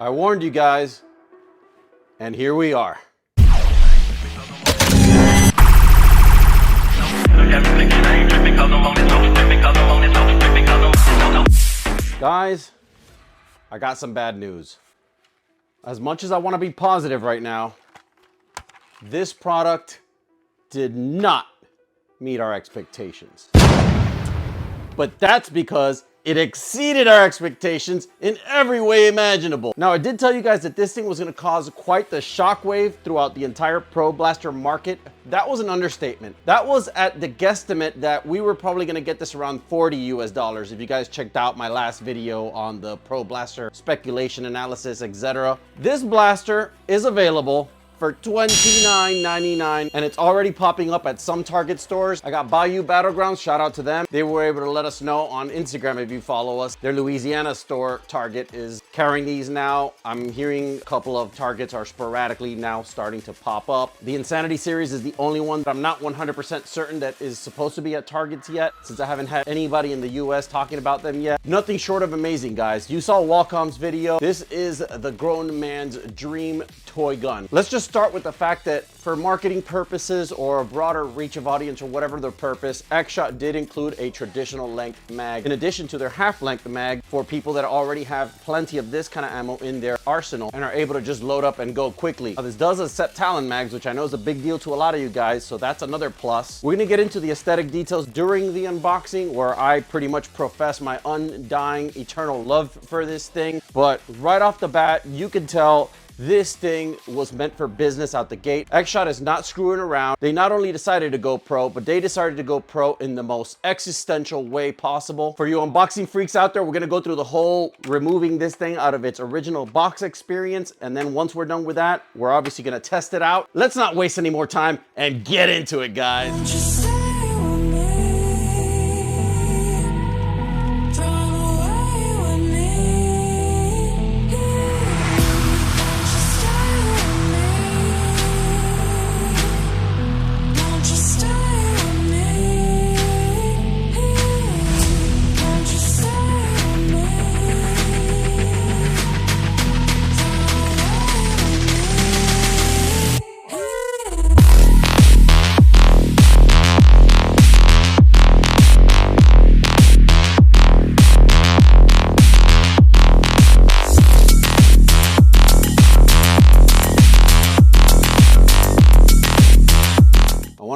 I warned you guys, and here we are. Guys, I got some bad news. As much as I want to be positive right now, this product did not meet our expectations. But that's because it exceeded our expectations in every way imaginable. Now, I did tell you guys that this thing was going to cause quite the shockwave throughout the entire Pro Blaster market. That was an understatement. That was at the guesstimate that we were probably going to get this around 40 US dollars. If you guys checked out my last video on the Pro Blaster speculation analysis, etc. This blaster is available for $29.99, and it's already popping up at some Target stores. I got Bayou Battlegrounds, shout out to them. They were able to let us know on Instagram if you follow us. Their Louisiana store, Target, is carrying these now. I'm hearing a couple of Targets are sporadically now starting to pop up. The Insanity series is the only one that I'm not 100% certain that is supposed to be at Targets yet, since I haven't had anybody in the US talking about them yet. Nothing short of amazing, guys. You saw Wacom's video. This is the grown man's dream toy gun. Let's just start with the fact that for marketing purposes or a broader reach of audience or whatever their purpose, X-Shot did include a traditional length mag in addition to their half-length mag for people that already have plenty of this kind of ammo in their arsenal and are able to just load up and go quickly. Now, this does accept Talon mags, which I know is a big deal to a lot of you guys, so that's another plus. We're gonna get into the aesthetic details during the unboxing, where I pretty much profess my undying eternal love for this thing, but right off the bat, you can tell this thing was meant for business out the gate. X-Shot is not screwing around. They not only decided to go pro, but they decided to go pro in the most existential way possible. For you unboxing freaks out there, we're gonna go through the whole removing this thing out of its original box experience. And then once we're done with that, we're obviously gonna test it out. Let's not waste any more time and get into it, guys.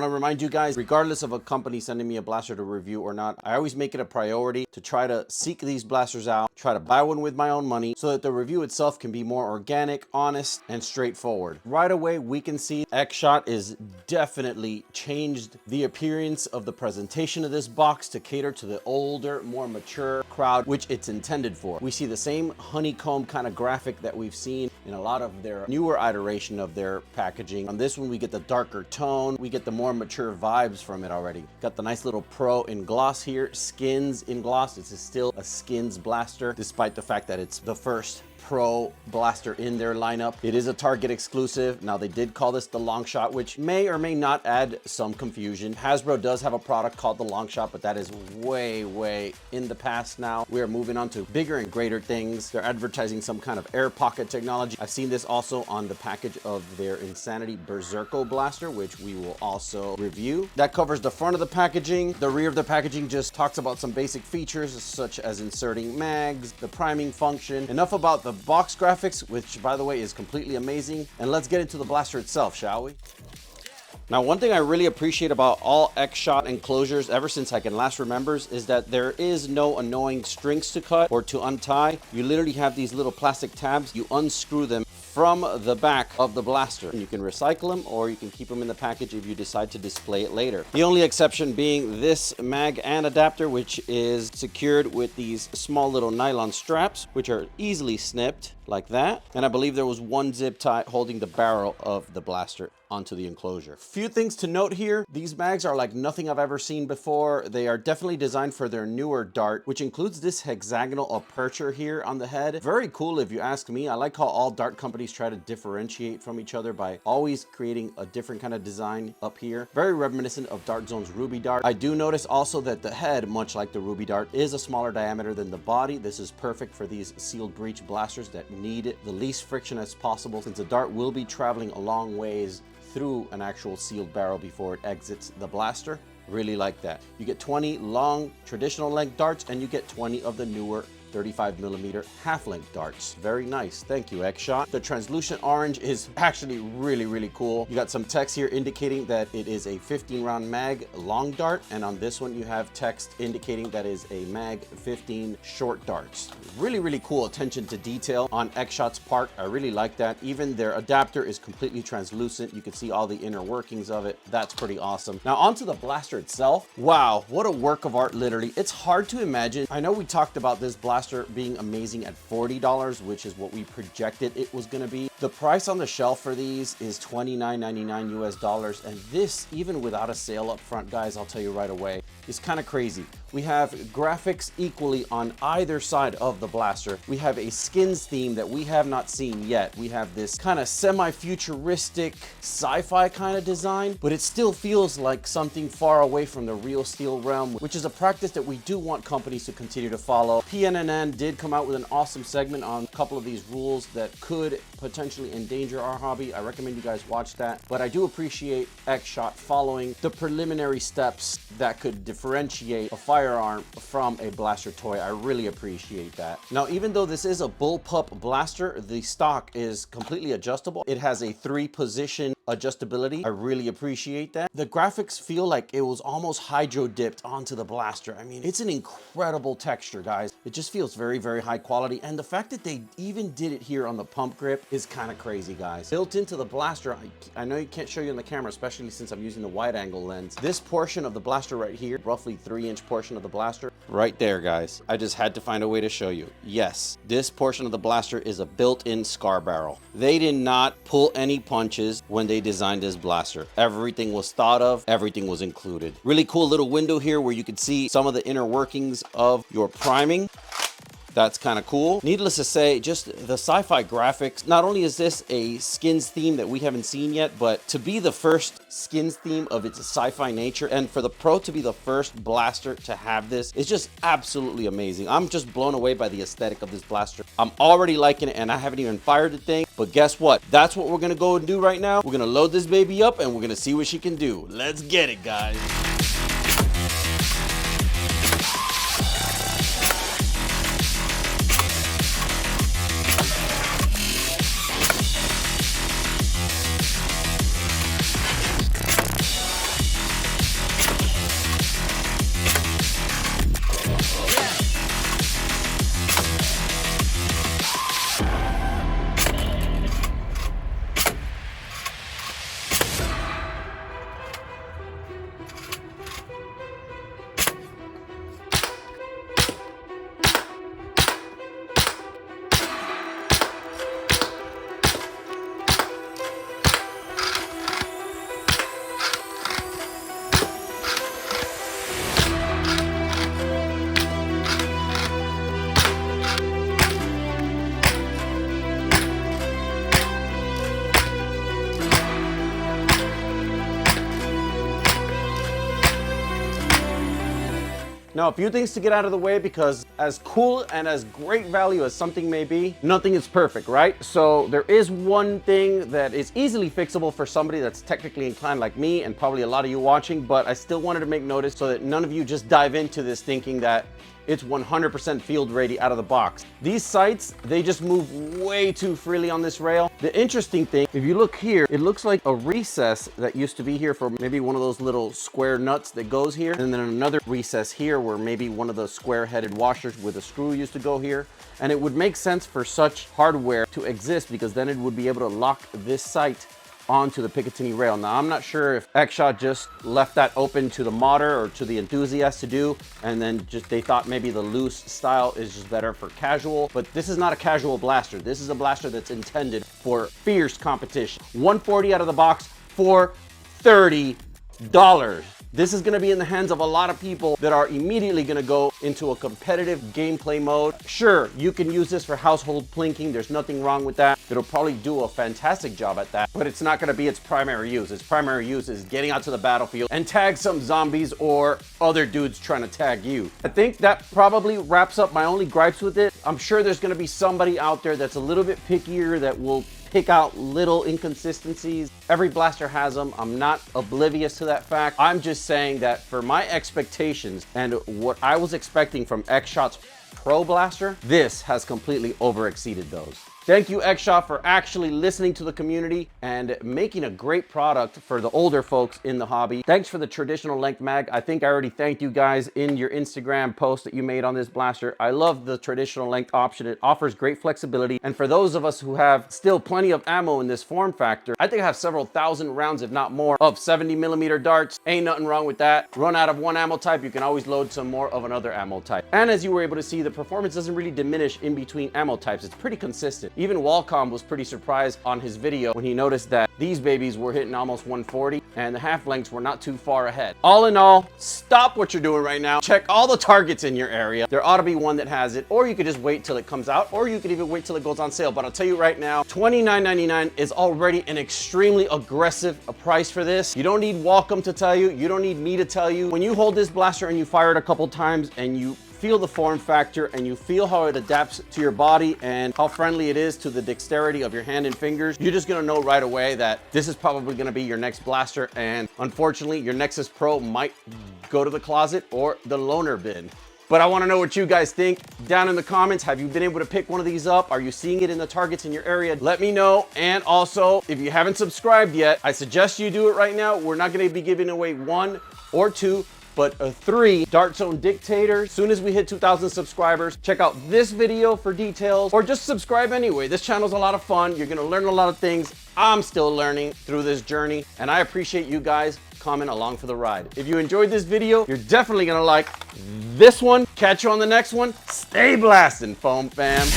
Remind you guys, regardless of a company sending me a blaster to review or not, I always make it a priority to try to seek these blasters out, try to buy one with my own money so that the review itself can be more organic, honest, and straightforward. Right away, we can see X-Shot is definitely changed the appearance of the presentation of this box to cater to the older, more mature crowd, which it's intended for. We see the same honeycomb kind of graphic that we've seen in a lot of their newer iteration of their packaging. On this one, we get the darker tone, we get the more mature vibes from it already. Got the nice little Pro in gloss here, skins in gloss. This is still a skins blaster, despite the fact that it's the first Pro blaster in their lineup. It is a Target exclusive. Now, they did call this the Longshot, which may or may not add some confusion. Hasbro does have a product called the Longshot, but that is way in the past now. We are moving on to bigger and greater things. They're advertising some kind of air pocket technology. I've seen this also on the package of their Insanity Berserko blaster, which we will also review. That covers the front of the packaging. The rear of the packaging just talks about some basic features such as inserting mags, the priming function. Enough about the box graphics, which by the way is completely amazing, and let's get into the blaster itself, shall we? Now, one thing I really appreciate about all X-Shot enclosures ever since I can last remember is that there is no annoying strings to cut or to untie. You literally have these little plastic tabs. You unscrew them from the back of the blaster. You can recycle them or you can keep them in the package if you decide to display it later. The only exception being this mag and adapter, which is secured with these small little nylon straps, which are easily snipped like that. And I believe there was one zip tie holding the barrel of the blaster onto the enclosure. Few things to note here. These mags are like nothing I've ever seen before. They are definitely designed for their newer dart, which includes this hexagonal aperture here on the head. Very cool if you ask me. I like how all dart companies try to differentiate from each other by always creating a different kind of design up here. Very reminiscent of Dart Zone's Ruby Dart. I do notice also that the head, much like the Ruby Dart, is a smaller diameter than the body. This is perfect for these sealed breech blasters that need the least friction as possible, since the dart will be traveling a long ways through an actual sealed barrel before it exits the blaster. Really like that. You get 20 long traditional length darts, and you get 20 of the newer 35mm half-length darts. Very nice. Thank you, X-Shot. The translucent orange is actually really cool. You got some text here indicating that it is a 15-round mag long dart, and on this one you have text indicating that is a mag 15 short darts. Really cool attention to detail on X-Shot's part. I really like that. Even their adapter is completely translucent. You can see all the inner workings of it. That's pretty awesome. Now onto the blaster itself. Wow, what a work of art, literally. It's hard to imagine. I know we talked about this blaster being amazing at $40, which is what we projected it was going to be. The price on the shelf for these is $29.99 US, and this, even without a sale up front, guys, I'll tell you right away, is kind of crazy. We have graphics equally on either side of the blaster. We have a skins theme that we have not seen yet. We have this kind of semi-futuristic sci-fi kind of design, but it still feels like something far away from the real steel realm, which is a practice that we do want companies to continue to follow. PNNN did come out with an awesome segment on a couple of these rules that could potentially endanger our hobby. I recommend you guys watch that, but I do appreciate X-Shot following the preliminary steps that could differentiate a firearm from a blaster toy. I really appreciate that. Now, even though this is a bullpup blaster, the stock is completely adjustable. It has a 3-position adjustability. I really appreciate that. The graphics feel like it was almost hydro dipped onto the blaster. I mean, it's an incredible texture, guys. It just feels very high quality, and the fact that they even did it here on the pump grip is kind of crazy, guys. Built into the blaster, I know you can't show you in the camera, especially since I'm using the wide angle lens. This portion of the blaster right here, roughly 3-inch portion of the blaster, right there, guys. I just had to find a way to show you. Yes, this portion of the blaster is a built-in scar barrel. They did not pull any punches when they designed this blaster. Everything was thought of, everything was included. Really cool little window here where you can see some of the inner workings of your priming. That's kind of cool. Needless to say, just the sci-fi graphics. Not only is this a skins theme that we haven't seen yet, but to be the first skins theme of its sci-fi nature, and for the Pro to be the first blaster to have this, is just absolutely amazing. I'm just blown away by the aesthetic of this blaster. I'm already liking it, and I haven't even fired the thing. But guess what? That's what we're gonna go and do right now. We're gonna load this baby up, and we're gonna see what she can do. Let's get it, guys. Now, a few things to get out of the way, because as cool and as great value as something may be, nothing is perfect, right? So there is one thing that is easily fixable for somebody that's technically inclined like me and probably a lot of you watching, but I still wanted to make notice so that none of you just dive into this thinking that it's 100% field ready out of the box. These sights, they just move way too freely on this rail. The interesting thing, if you look here, it looks like a recess that used to be here for maybe one of those little square nuts that goes here, and then another recess here where maybe one of the square-headed washers with a screw used to go here. And it would make sense for such hardware to exist, because then it would be able to lock this sight onto the Picatinny rail. Now, I'm not sure if X-Shot just left that open to the modder or to the enthusiast to do, and then just they thought maybe the loose style is just better for casual, but this is not a casual blaster. This is a blaster that's intended for fierce competition. 140 out of the box for $30. This is gonna be in the hands of a lot of people that are immediately gonna go into a competitive gameplay mode. Sure, you can use this for household plinking. There's nothing wrong with that. It'll probably do a fantastic job at that, but it's not gonna be its primary use. Its primary use is getting out to the battlefield and tag some zombies or other dudes trying to tag you. I think that probably wraps up my only gripes with it. I'm sure there's gonna be somebody out there that's a little bit pickier that will pick out little inconsistencies. Every blaster has them. I'm not oblivious to that fact. I'm just saying that for my expectations and what I was expecting from X-Shot's Pro Blaster, this has completely overexceeded those. Thank you, X-Shot, for actually listening to the community and making a great product for the older folks in the hobby. Thanks for the traditional length mag. I think I already thanked you guys in your Instagram post that you made on this blaster. I love the traditional length option. It offers great flexibility. And for those of us who have still plenty of ammo in this form factor, I think I have several thousand rounds, if not more, of 70mm darts. Ain't nothing wrong with that. Run out of one ammo type, you can always load some more of another ammo type. And as you were able to see, the performance doesn't really diminish in between ammo types. It's pretty consistent. Even Wallcom was pretty surprised on his video when he noticed that these babies were hitting almost 140 and the half lengths were not too far ahead. All in all, stop what you're doing right now. Check all the targets in your area. There ought to be one that has it, or you could just wait till it comes out, or you could even wait till it goes on sale. But I'll tell you right now, $29.99 is already an extremely aggressive price for this. You don't need Wallcom to tell you. You don't need me to tell you. When you hold this blaster and you fire it a couple times and you feel the form factor and you feel how it adapts to your body and how friendly it is to the dexterity of your hand and fingers, you're just gonna know right away that this is probably gonna be your next blaster. And unfortunately, your Nexus Pro might go to the closet or the loaner bin. But I wanna know what you guys think down in the comments. Have you been able to pick one of these up? Are you seeing it in the targets in your area? Let me know. And also, if you haven't subscribed yet, I suggest you do it right now. We're not gonna be giving away 1 or 2, but 3 Dart Zone Dictators. As soon as we hit 2,000 subscribers, check out this video for details, or just subscribe anyway. This channel's a lot of fun. You're gonna learn a lot of things. I'm still learning through this journey, and I appreciate you guys coming along for the ride. If you enjoyed this video, you're definitely gonna like this one. Catch you on the next one. Stay blasting, foam fam.